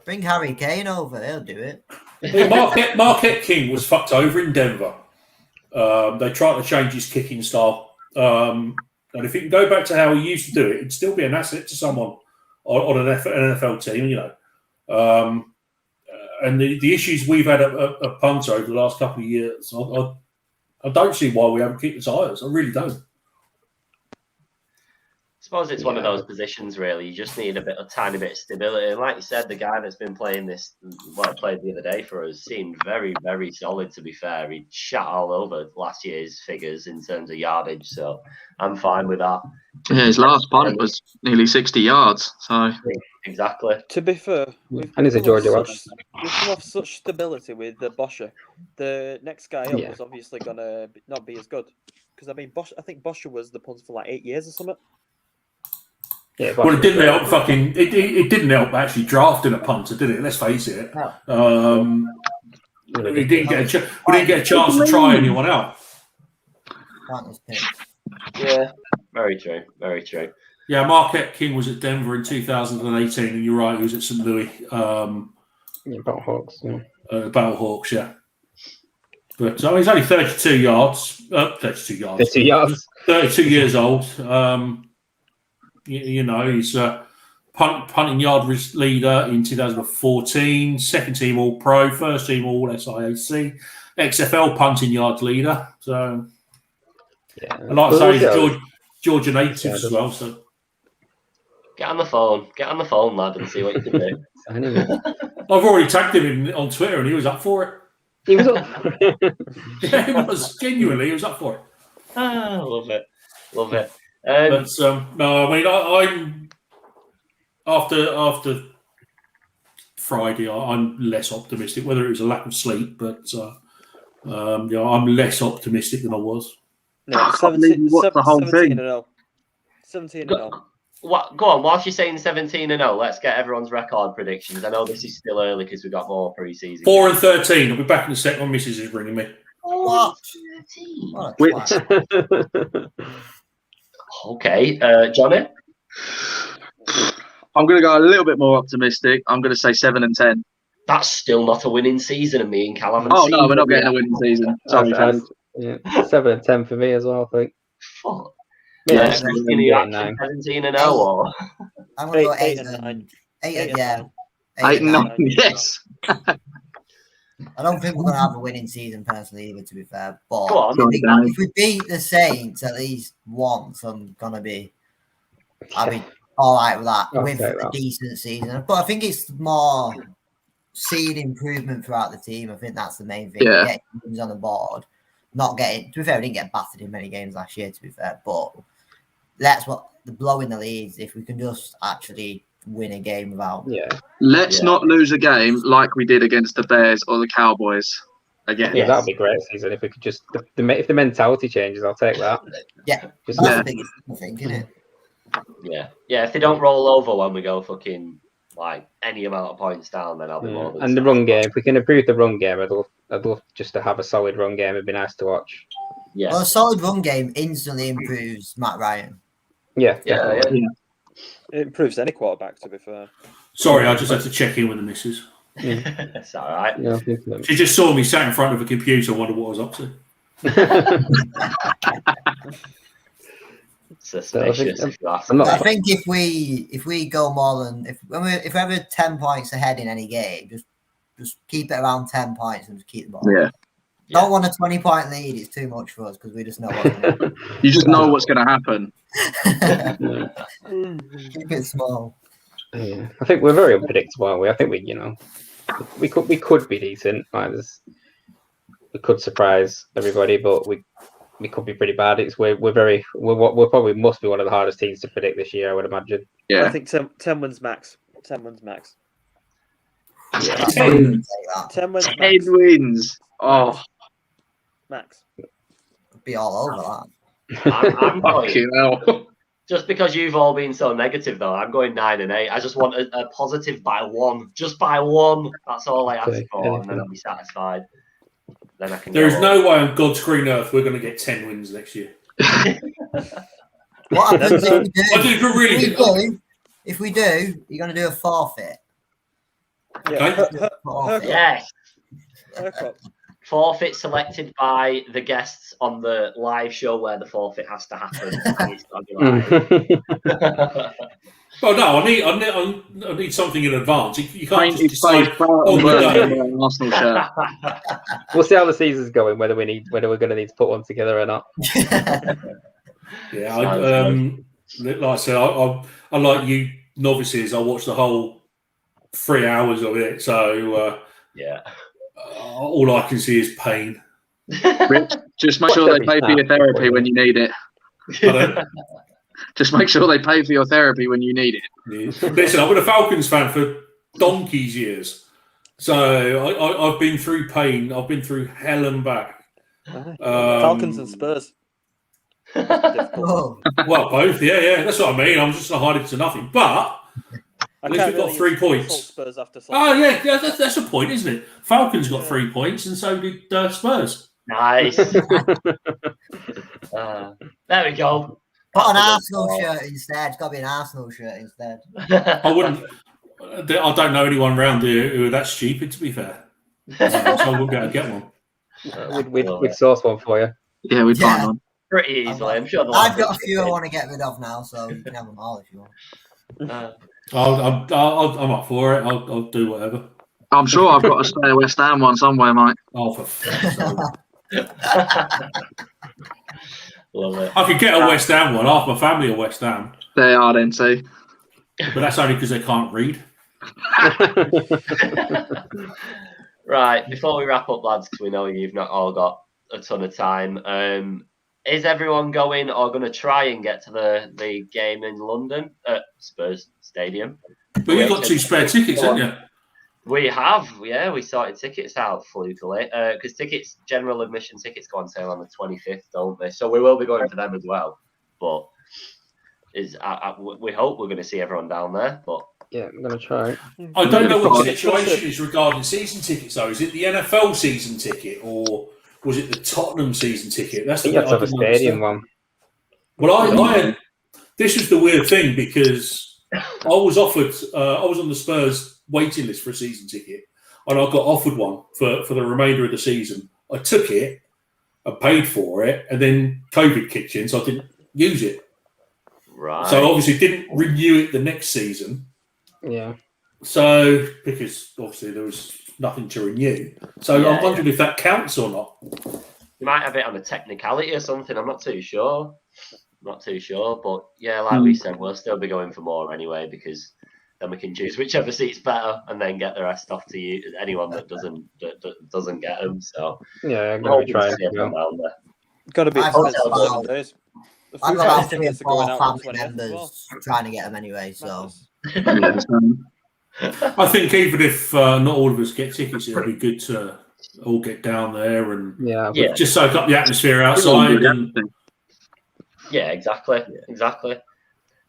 Speaker 3: Bring Harry Kane over. He'll do it.
Speaker 6: Marquette King was fucked over in Denver. They tried to change his kicking style. And if he can go back to how he used to do it, it'd still be an asset to someone on an NFL team, you know. And the issues we've had at punter over the last couple of years, I don't see why we haven't kicked the tires. I really don't.
Speaker 1: I suppose it's one of those positions, really. You just need a tiny bit of stability. And like you said, the guy that's been playing played the other day for us, seemed very, very solid, to be fair. He shot all over last year's figures in terms of yardage, so I'm fine with that.
Speaker 5: Yeah, his last punt was nearly 60 yards. So
Speaker 1: exactly.
Speaker 7: To be fair, we've come off such stability with Boscher. The next guy up was obviously going to not be as good. Because, I mean, I think Boscher was the punter for like 8 years or something.
Speaker 6: Yeah, well, it didn't help. It didn't help actually drafting a punter, did it? Let's face it. We didn't get a chance to try anyone out.
Speaker 1: Yeah, very true. Very true.
Speaker 6: Yeah, Marquette King was at Denver in 2018, and you're right, he was at St. Louis.
Speaker 4: Battlehawks, yeah.
Speaker 6: Battlehawks, yeah. But he's only 32 yards. 32 yards.
Speaker 4: 32 yards.
Speaker 6: 32 years old. You know, he's punting yard leader in 2014, second team All Pro, first team All SIAC, XFL punting yard leader. So, and like I say, he's Georgia native as well. So,
Speaker 1: get on the phone, lad, and see what you can do.
Speaker 6: I've already tagged him on Twitter, and he was up for it.
Speaker 4: He was up.
Speaker 6: Yeah, he was genuinely. He was up for it.
Speaker 1: Ah, love it.
Speaker 6: But no, I mean, I'm after Friday. I'm less optimistic. Whether it was a lack of sleep, but I'm less optimistic than I was.
Speaker 5: No, I can't believe you watched the whole thing.
Speaker 7: 17-0.
Speaker 1: What? Go on. Whilst you're saying 17-0, let's get everyone's record predictions. I know this is still early because we've got more pre-season.
Speaker 6: 4-13. I'll be back in a sec. My missus is ringing me.
Speaker 3: What?
Speaker 1: 13. Okay, Johnny.
Speaker 5: I'm going to go a little bit more optimistic. I'm going to say 7-10.
Speaker 1: That's still not a winning season, and me and Cal haven't.
Speaker 5: Oh no, we're not getting a winning season. Sorry, fans.
Speaker 4: Yeah, 7-10 for me as well. I think.
Speaker 1: Fuck.
Speaker 5: Yeah,
Speaker 1: 17-0 or
Speaker 3: I'm going to go
Speaker 7: 8 and 9.
Speaker 3: 8 yeah.
Speaker 5: 8 and 9. Yes.
Speaker 3: I don't think we're going to have a winning season personally either, to be fair. But
Speaker 1: Go on.
Speaker 3: if we beat the Saints at least once, I'll be all right with that. With a decent season. But I think it's more seeing improvement throughout the team. I think that's the main thing.
Speaker 5: Yeah.
Speaker 3: Getting teams on the board. Not getting, to be fair, we didn't get battered in many games last year, to be fair. But that's what the blowing the leads. If we can just actually win a game without.
Speaker 4: Yeah.
Speaker 5: Let's not lose a game like we did against the Bears or the Cowboys again.
Speaker 4: Yeah, that'd be great season if we could just if the mentality changes, I'll take that.
Speaker 3: Yeah,
Speaker 4: Just
Speaker 3: that's the biggest thing, isn't it?
Speaker 1: Yeah. If they don't roll over when we go fucking like any amount of points down, then I'll be more than.
Speaker 4: And the run game, if we can improve the run game, I'd love just to have a solid run game. It'd be nice to watch.
Speaker 1: Yeah.
Speaker 3: Well, a solid run game instantly improves Matt Ryan.
Speaker 1: Yeah.
Speaker 7: It improves any quarterback, to be fair.
Speaker 6: Sorry, I just had to check in with the missus.
Speaker 1: It's all right.
Speaker 4: Yeah,
Speaker 6: She just saw me sat in front of a computer and wondered what I was up to.
Speaker 1: Suspicious.
Speaker 3: I think if we go more than if we're ever 10 points ahead in any game, just keep it around 10 points and just keep the ball.
Speaker 5: Yeah.
Speaker 3: Don't want a 20-point lead. It's too much for us because we just know what.
Speaker 5: You just know what's going to happen.
Speaker 3: Keep it small.
Speaker 4: Yeah. I think we're very unpredictable, aren't we? I think we could be decent. Like we could surprise everybody, but we could be pretty bad. We're probably must be one of the hardest teams to predict this year, I would imagine.
Speaker 5: Yeah.
Speaker 7: I think 10 wins max. 10 wins max.
Speaker 4: Yeah.
Speaker 5: 10
Speaker 7: wins.
Speaker 5: 10 wins. Oh,
Speaker 7: max.
Speaker 3: Be all over that.
Speaker 1: I'm
Speaker 5: fucking hell.
Speaker 1: Just because you've all been so negative, though, I'm going 9 and 8. I just want a positive by 1, just by 1. That's all I ask for, and then I'll be satisfied. Then I can.
Speaker 6: There is no way on God's green earth we're going to get 10 wins next year.
Speaker 3: What happens if we do?
Speaker 6: I think we're really good.
Speaker 3: If we do, you're going to do a forfeit.
Speaker 6: Okay.
Speaker 1: Yes. Forfeit selected by the guests on the live show where the forfeit has to happen. It's gotta be live.
Speaker 6: Oh no! I need something in advance. You can't just decide.
Speaker 5: Arsenal shirt.
Speaker 4: We'll see how the season's going. Whether we're going to need to put one together or not.
Speaker 6: Yeah, like I said, I like you novices. I watched the whole 3 hours of it. So
Speaker 1: yeah.
Speaker 6: All I can see is pain.
Speaker 5: Rich, just make sure they pay for your therapy when you need it. Just make sure they pay for your therapy when you need it.
Speaker 6: Yeah. Listen, I've been a Falcons fan for donkey's years. So I've been through pain. I've been through hell and back.
Speaker 7: Falcons and Spurs.
Speaker 3: Oh.
Speaker 6: Well, both. Yeah. That's what I mean. I'm just not hiding to nothing. But at least we've got 3 points. Oh, yeah, that's a point, isn't it? Falcons got 3 points, and so did Spurs.
Speaker 1: Nice. There we go.
Speaker 3: Put an Arsenal shirt instead. It's got to be an Arsenal shirt instead.
Speaker 6: I wouldn't. I don't know anyone around here who are that stupid, to be fair. So I wouldn't be able to get one.
Speaker 4: We'd source one for you.
Speaker 5: Yeah, we'd find one.
Speaker 1: Pretty easily. I'm sure.
Speaker 3: I've got a few I want to get rid of now, so you can have them all if you want.
Speaker 6: I'm up for it. I'll do whatever.
Speaker 5: I'm sure I've got a spare West Ham one somewhere, Mike.
Speaker 6: Oh, for fuck's sake.
Speaker 1: Love it.
Speaker 6: I could get a West Ham one. Half my family are West Ham.
Speaker 5: They are then, too.
Speaker 6: But that's only because they can't read.
Speaker 1: Right, before we wrap up, lads, because we know you've not all got a ton of time. Is everyone going or going to try and get to the game in London at Spurs Stadium?
Speaker 6: But you've got 2 spare tickets, haven't you?
Speaker 1: We have, yeah. We sorted tickets out flukily because general admission tickets go on sale on the 25th, don't they? So we will be going for them as well. But we hope we're going to see everyone down there. But
Speaker 4: yeah, I'm going to try.
Speaker 6: I don't know what the situation is regarding season tickets, though. Is it the NFL season ticket or was it the Tottenham season ticket? That's
Speaker 4: I think you have to have a stadium one.
Speaker 6: Well, this was the weird thing because I was offered, I was on the Spurs waiting list for a season ticket, and I got offered one for the remainder of the season. I took it, I paid for it, and then COVID kicked in, so I didn't use it.
Speaker 1: Right.
Speaker 6: So obviously didn't renew it the next season.
Speaker 4: Yeah.
Speaker 6: So because obviously there was nothing to renew. So I'm wondering if that counts or not.
Speaker 1: You might have it on a technicality or something. I'm not too sure. But yeah, like we said, we'll still be going for more anyway because then we can choose whichever seat's better and then get the rest off to you. Anyone that doesn't get them. So
Speaker 4: yeah, I'm going to try.
Speaker 7: Got to be expensive
Speaker 3: nowadays. I've got about 3 or 4 family members trying to get them anyway. So
Speaker 6: I think even if not all of us get tickets, it'll be good to all get down there and just soak up the atmosphere outside.
Speaker 1: Yeah, exactly.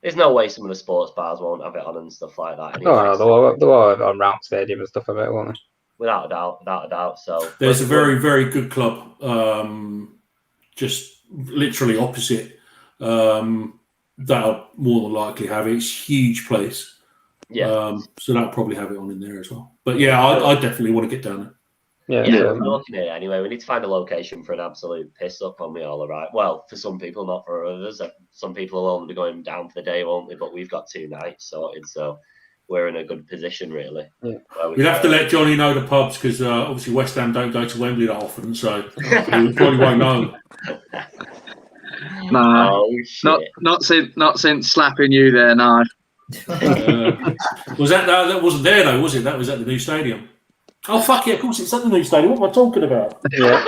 Speaker 1: There's no way some of the sports bars won't have it on and stuff like that. Anyway,
Speaker 4: they'll all have it on Round Stadium and stuff like that, won't they?
Speaker 1: Without a doubt. So
Speaker 6: there's a very, very good club, just literally opposite. That'll more than likely have it. It's a huge place.
Speaker 1: Yeah.
Speaker 6: So that'll probably have it on in there as well. But yeah, I definitely want to get down there.
Speaker 1: Yeah, we're looking at it anyway. We need to find a location for an absolute piss up on we all arrive. Well, for some people, not for others. Some people will only be going down for the day, won't they? But we've got 2 nights sorted, so we're in a good position, really.
Speaker 4: Yeah.
Speaker 6: We'd have to let Johnny know the pubs because obviously West Ham don't go to Wembley that often, so he probably won't know.
Speaker 5: Nah, not since slapping you there. No.
Speaker 6: Was that wasn't there though? Was it? That was at the new stadium. Oh fuck yeah! Of course, it's at the new stadium. What am I talking about?
Speaker 4: Yeah.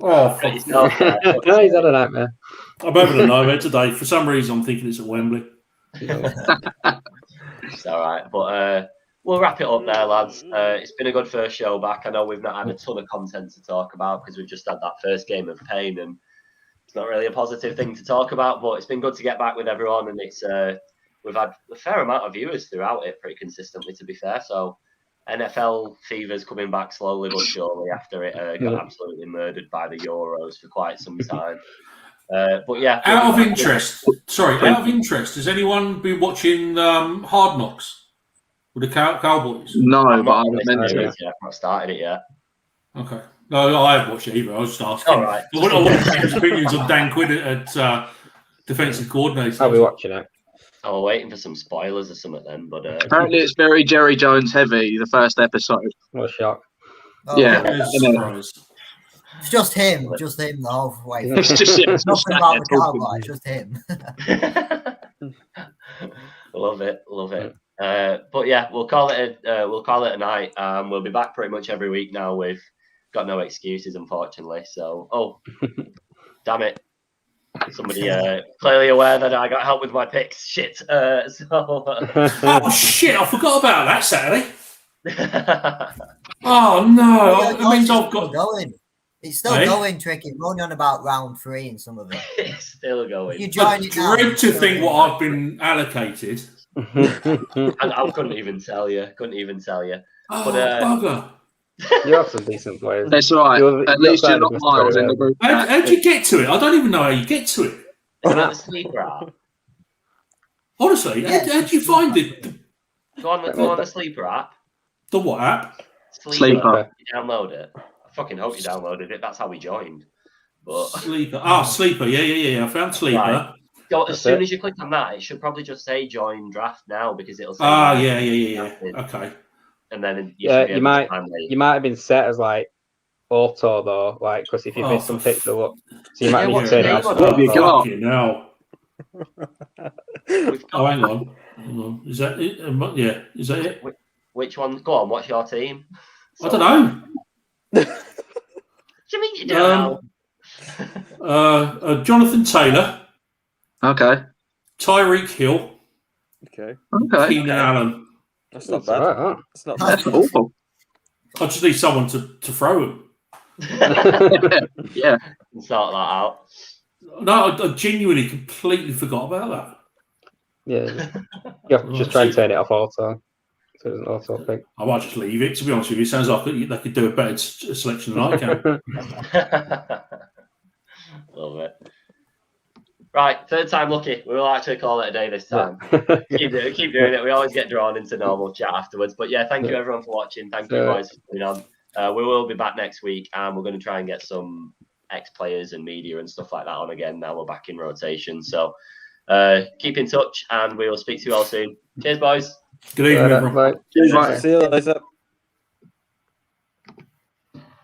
Speaker 6: Oh fuck!
Speaker 4: He's had a nightmare.
Speaker 6: I'm having a nightmare today. For some reason, I'm thinking it's at Wembley.
Speaker 1: It's all right, but we'll wrap it up there, lads. It's been a good first show back. I know we've not had a ton of content to talk about because we've just had that first game of pain, and it's not really a positive thing to talk about. But it's been good to get back with everyone, and it's we've had a fair amount of viewers throughout it, pretty consistently, to be fair. So. NFL fever's coming back slowly but surely after it got absolutely murdered by the Euros for quite some time. But yeah.
Speaker 6: Out of interest, has anyone been watching Hard Knocks with the Cowboys?
Speaker 5: No, but I
Speaker 1: haven't mentioned it yet. I've not started it yet.
Speaker 6: Okay. No, I haven't watched it either. I was just asking.
Speaker 1: All right.
Speaker 6: I want to get his opinions on Dan Quinn at defensive coordinator.
Speaker 4: I'll be watching it.
Speaker 1: I was waiting for some spoilers or something then, but
Speaker 5: apparently it's very Jerry Jones heavy. The first episode.
Speaker 4: What a shock!
Speaker 5: Yeah,
Speaker 3: it's just him the whole way.
Speaker 5: It's just him.
Speaker 3: It's nothing about the Cowboys, just him.
Speaker 1: Love it. But yeah, we'll call it a night. We'll be back pretty much every week now. We've got no excuses, unfortunately. So, damn it. Somebody clearly aware that I got help with my picks. Shit.
Speaker 6: Oh shit! I forgot about that Saturday. Oh no! It means I've got
Speaker 3: going. It's still going, Tricky. We're only on about round 3 in some of it.
Speaker 1: It's still going.
Speaker 3: You join it now.
Speaker 6: Dread to think what I've been allocated.
Speaker 1: I couldn't even tell you.
Speaker 6: Oh,
Speaker 1: but
Speaker 6: bugger.
Speaker 4: You have some decent players.
Speaker 5: That's right. At least you're not miles in the group.
Speaker 6: How'd you get to it? I don't even know how you get to it.
Speaker 1: Is that the sleeper app?
Speaker 6: Honestly, how'd you find it?
Speaker 1: Go on the sleeper app.
Speaker 6: The what app?
Speaker 5: Sleeper.
Speaker 1: You download it. I fucking hope you downloaded it. That's how we joined. But
Speaker 6: Sleeper. Sleeper. Yeah. I found Sleeper.
Speaker 1: Right. So as soon as you click on that, it should probably just say join draft now because it'll say.
Speaker 6: Yeah. Okay.
Speaker 1: And then
Speaker 4: you might have been set as like auto though, like because if you miss some picks, they'll look. So you might need to turn it off.
Speaker 6: What have you got now? Hang on. Is that it? Yeah. Is that it?
Speaker 1: Which one? Go on, what's your team?
Speaker 6: I don't know.
Speaker 1: What do you mean you don't know?
Speaker 6: Jonathan Taylor,
Speaker 5: Okay.
Speaker 6: Tyreek Hill,
Speaker 7: Okay.
Speaker 5: Okay.
Speaker 6: Keenan Allen.
Speaker 7: That's not
Speaker 4: That's all
Speaker 7: bad.
Speaker 4: right, huh?
Speaker 7: That's not bad.
Speaker 5: That's awful.
Speaker 6: I just need someone to throw him.
Speaker 5: Yeah.
Speaker 1: Sort that out.
Speaker 6: No, I genuinely completely forgot about that.
Speaker 4: Yeah, just try and turn it off auto. So it doesn't auto pick.
Speaker 6: I might just leave it, to be honest with you. It sounds like they could do a better selection than I can.
Speaker 1: Love it. Right, third time lucky. We will actually call it a day this time. keep doing it. We always get drawn into normal chat afterwards. But yeah, thank you everyone for watching. Thank you guys for coming on. We will be back next week, and we're going to try and get some ex-players and media and stuff like that on again. Now we're back in rotation. So keep in touch, and we will speak to you all soon. Cheers, boys.
Speaker 6: Good evening, everyone.
Speaker 4: Bye.
Speaker 5: Cheers, mate.
Speaker 7: See you later.